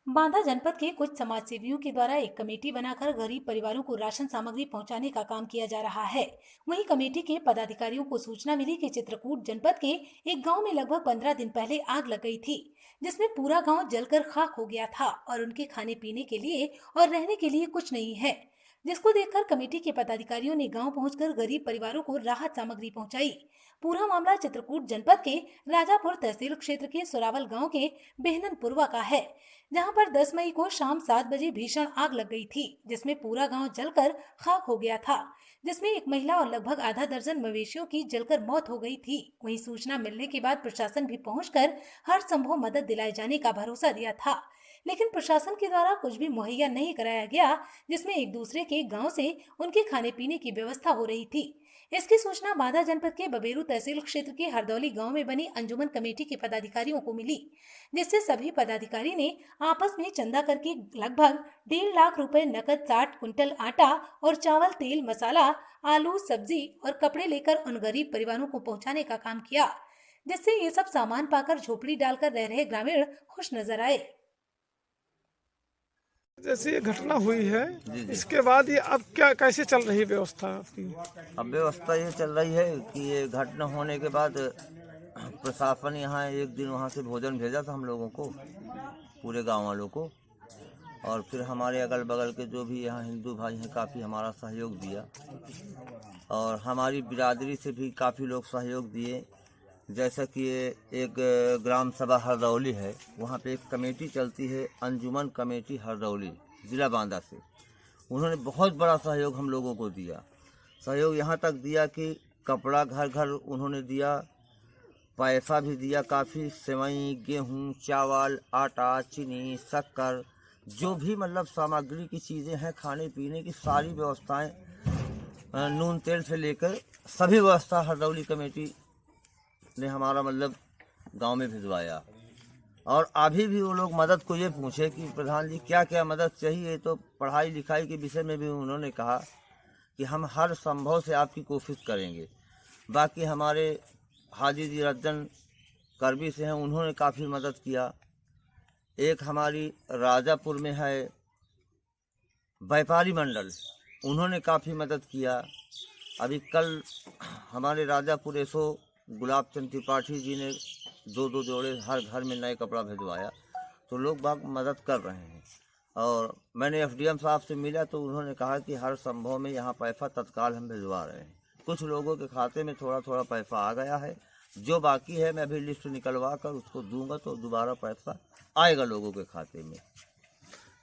बांदा जनपद के कुछ समाज सेवियों के द्वारा एक कमेटी बनाकर गरीब परिवारों को राशन सामग्री पहुंचाने का काम किया जा रहा है। वहीं कमेटी के पदाधिकारियों को सूचना मिली कि चित्रकूट जनपद के एक गांव में लगभग 15 दिन पहले आग लग गई थी, जिसमें पूरा गांव जलकर खाक हो गया था और उनके खाने पीने के लिए और रहने के लिए कुछ नहीं है। जिसको देखकर कमेटी के पदाधिकारियों ने गांव पहुंचकर गरीब परिवारों को राहत सामग्री पहुंचाई। पूरा मामला चित्रकूट जनपद के राजापुर तहसील क्षेत्र के सुरावल गांव के बेहननपुरवा का है, जहां पर 10 मई को शाम 7 बजे भीषण आग लग गई थी, जिसमें पूरा गांव जलकर खाक हो गया था, जिसमें एक महिला और लगभग आधा दर्जन मवेशियों की जलकर मौत हो गई थी। वहीं सूचना मिलने के बाद प्रशासन भी पहुंचकर हर संभव मदद दिलाए जाने का भरोसा दिया था, लेकिन प्रशासन के द्वारा कुछ भी मुहैया नहीं कराया गया, जिसमें एक दूसरे के गांव से उनके खाने पीने की व्यवस्था हो रही थी। इसकी सूचना बांदा जनपद के बबेरू तहसील क्षेत्र के हरदौली गांव में बनी अंजुमन कमेटी के पदाधिकारियों को मिली, जिससे सभी पदाधिकारी ने आपस में चंदा करके लगभग 1.5 लाख रुपए नकद, 60 कुंटल आटा और चावल, तेल, मसाला, आलू, सब्जी और कपड़े लेकर उन गरीब परिवारों को पहुंचाने का काम किया, जिससे ये सब सामान पाकर झोपड़ी डालकर रह रहे ग्रामीण खुश नजर आए। जैसे ये घटना हुई है, जी। इसके बाद ये अब क्या कैसे चल रही है व्यवस्था आपकी? अब व्यवस्था ये चल रही है कि ये घटना होने के बाद प्रशासन यहाँ एक दिन वहाँ से भोजन भेजा था हम लोगों को, पूरे गांव वालों को, और फिर हमारे अगल बगल के जो भी यहाँ हिंदू भाई हैं काफ़ी हमारा सहयोग दिया, और हमारी बिरादरी से भी काफ़ी लोग सहयोग दिए। जैसा कि ये एक ग्राम सभा हरदौली है, वहाँ पे एक कमेटी चलती है, अंजुमन कमेटी हरदौली, ज़िला बांदा से। उन्होंने बहुत बड़ा सहयोग हम लोगों को दिया। सहयोग यहाँ तक दिया कि कपड़ा घर घर उन्होंने दिया, पैसा भी दिया काफ़ी, सेवई, गेहूँ, चावल, आटा, चीनी, शक्कर, जो भी मतलब सामग्री की चीज़ें हैं, खाने पीने की सारी व्यवस्थाएं, नून तेल से लेकर सभी व्यवस्था हरदौली कमेटी ने हमारा मतलब गांव में भिजवाया। और अभी भी वो लोग मदद को ये पूछे कि प्रधान जी क्या क्या मदद चाहिए, तो पढ़ाई लिखाई के विषय में भी उन्होंने कहा कि हम हर संभव से आपकी कोशिश करेंगे। बाकी हमारे हाजी जी रज्जन करबी से हैं, उन्होंने काफ़ी मदद किया। एक हमारी राजापुर में है व्यापारी मंडल, उन्होंने काफ़ी मदद किया। अभी कल हमारे राजापुर एसो गुलाब चंद त्रिपाठी जी ने 2-2 जोड़े हर घर में नए कपड़ा भिजवाया, तो लोग बाग मदद कर रहे हैं। और मैंने एफडीएम साहब से मिला तो उन्होंने कहा कि हर संभव में यहाँ पैसा तत्काल हम भिजवा रहे हैं। कुछ लोगों के खाते में थोड़ा थोड़ा पैसा आ गया है, जो बाकी है मैं अभी लिस्ट निकलवा कर उसको दूंगा, तो दोबारा पैसा आएगा लोगों के खाते में।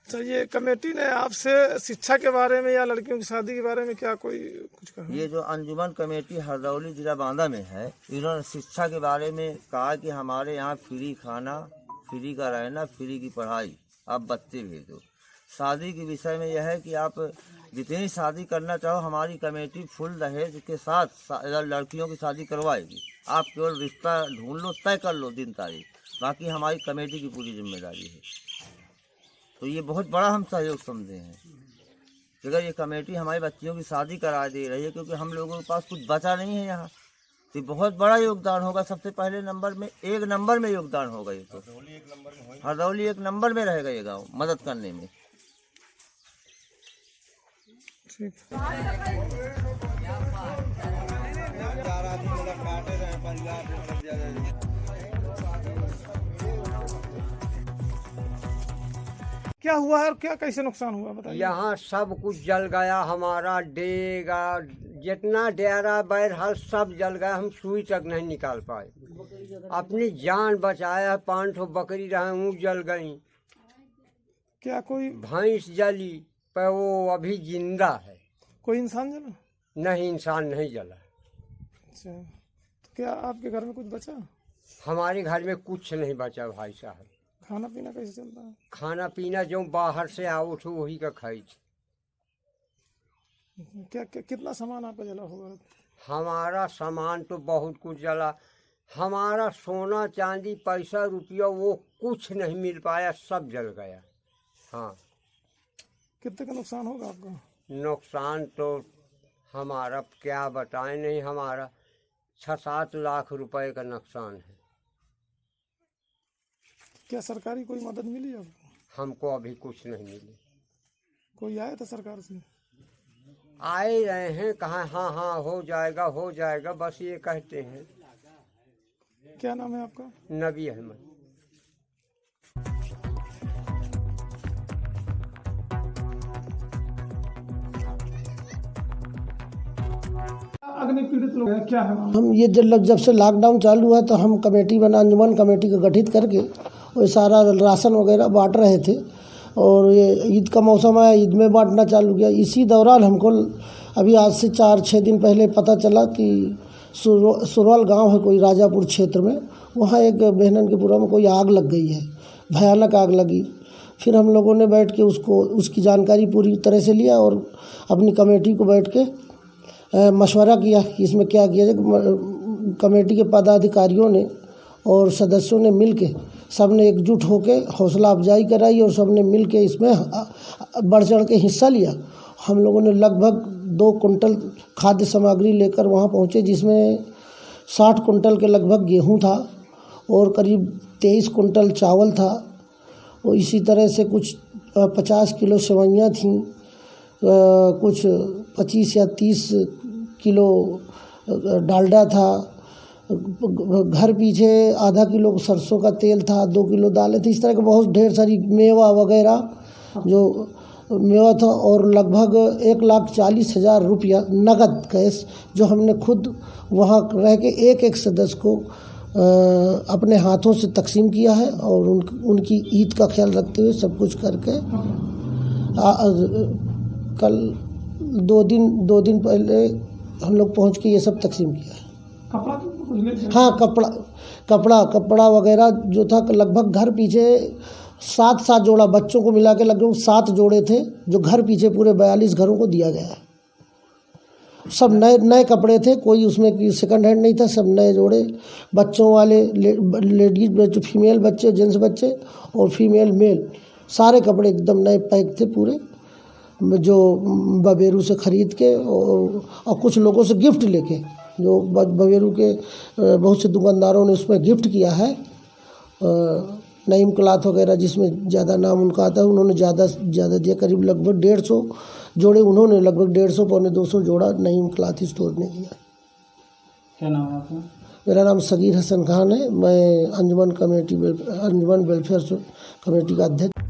अच्छा, ये कमेटी ने आपसे शिक्षा के बारे में या लड़कियों की शादी के बारे में क्या कोई कुछ कहा? ये जो अंजुमन कमेटी हरदौली जिला बांदा में है, इन्होंने शिक्षा के बारे में कहा कि हमारे यहाँ फ्री खाना, फ्री का रहना, फ्री की पढ़ाई, आप बच्चे भेजो। शादी के विषय में यह है कि आप जितनी शादी करना चाहो, हमारी कमेटी फुल दहेज के साथ लड़कियों की शादी करवाएगी। आप केवल रिश्ता ढूंढ लो, तय कर लो दिन तारीख, बाकी हमारी कमेटी की पूरी जिम्मेदारी है। तो ये बहुत बड़ा हम सहयोग समझे हैं कि अगर ये कमेटी हमारी बच्चियों की शादी करा दे रही है, क्योंकि हम लोगों के पास कुछ बचा नहीं है यहाँ, तो ये बहुत बड़ा योगदान होगा। सबसे पहले नंबर में, 1 नंबर में योगदान होगा ये। तो हरदौली 1 नंबर में रहेगा ये गाँव मदद करने में। ठीक। क्या हुआ है और क्या कैसे नुकसान हुआ बताइए। यहाँ सब कुछ जल गया, हमारा डेगा जितना डेरा बैरहाल सब जल गया, हम सुई तक नहीं निकाल पाए। अपनी जान बचाया, 500 बकरी रहे वो जल गई, क्या कोई भैंस जली, पर वो अभी जिंदा है। कोई इंसान जला? नहीं, इंसान नहीं जला। अच्छा, तो क्या आपके घर में कुछ बचा? हमारे घर में कुछ नहीं बचा भाई साहब। खाना पीना कैसे चलता है? खाना पीना जो बाहर से आओ तो वही का खाई। कितना सामान आपका जला होगा? हमारा सामान तो बहुत कुछ जला। हमारा सोना चांदी पैसा रुपया वो कुछ नहीं मिल पाया, सब जल गया। हाँ, कितने का नुकसान होगा आपका? नुकसान तो हमारा क्या बताएं, नहीं हमारा 6-7 लाख रुपए का नुकसान है। क्या सरकारी कोई मदद मिली आपको? हमको अभी कुछ नहीं मिले। कोई आया था सरकार से? आए रहे हैं, कहाँ हाँ हाँ हो जाएगा बस ये कहते हैं। क्या नाम है आपका? नबी अहमद। अग्नि पीड़ित लोग हैं, क्या है मामला? हम ये जब से लॉकडाउन चालू हुआ तो हम कमेटी बना, अंजुमन कमेटी को गठित करके वो सारा राशन वगैरह बांट रहे थे। और ये ईद का मौसम आया, ईद में बांटना चालू किया। इसी दौरान हमको अभी आज से 4-6 दिन पहले पता चला कि सुरवाल गांव है कोई राजापुर क्षेत्र में, वहाँ एक बहनन के पुरा में कोई आग लग गई है, भयानक आग लगी। फिर हम लोगों ने बैठ के उसकी जानकारी पूरी तरह से लिया और अपनी कमेटी को बैठ के मशवरा किया कि इसमें क्या किया जाए। कमेटी के पदाधिकारियों ने और सदस्यों ने मिल के सब ने एकजुट होकर हौसला अफजाई कराई और सब ने मिल के इसमें बढ़ चढ़ के हिस्सा लिया। हम लोगों ने लगभग 2 कुंटल खाद्य सामग्री लेकर वहाँ पहुँचे, जिसमें 60 कुंटल के लगभग गेहूँ था और करीब 23 कुंटल चावल था। और इसी तरह से कुछ 50 किलो सेवइयाँ थीं, कुछ 25 या 30 किलो डालडा था, घर पीछे आधा किलो सरसों का तेल था, 2 किलो दालें थी। इस तरह के बहुत ढेर सारी मेवा वगैरह जो मेवा था और लगभग 1,40,000 रुपया नगद कैश जो हमने खुद वहाँ रह के एक सदस्य को अपने हाथों से तकसीम किया है। और उनकी ईद का ख्याल रखते हुए सब कुछ करके कल 2 दिन पहले हम लोग पहुँच के ये सब तकसीम किया है। हाँ, कपड़ा वगैरह जो था लगभग घर पीछे 7 जोड़ा, बच्चों को मिला के लगभग 7 जोड़े थे जो घर पीछे पूरे 42 घरों को दिया गया है। सब नए कपड़े थे, कोई उसमें सेकंड हैंड नहीं था, सब नए जोड़े। बच्चों वाले लेडीज बच्चे, फीमेल बच्चे, जेंट्स बच्चे और फीमेल मेल, सारे कपड़े एकदम नए पैक थे पूरे, जो बबेरू से ख़रीद के और कुछ लोगों से गिफ्ट लेके, जो बबेरू के बहुत से दुकानदारों ने उसमें गिफ्ट किया है। नईम क्लॉथ वगैरह जिसमें ज़्यादा नाम उनका आता है, उन्होंने ज़्यादा दिया, करीब लगभग 150 जोड़े उन्होंने, लगभग 150 पौने 200 जोड़ा नईम क्लॉथ स्टोर ने दिया। क्या नाम है आपका? मेरा नाम सगीर हसन खान है। मैं अंजुमन वेलफेयर कमेटी का अध्यक्ष।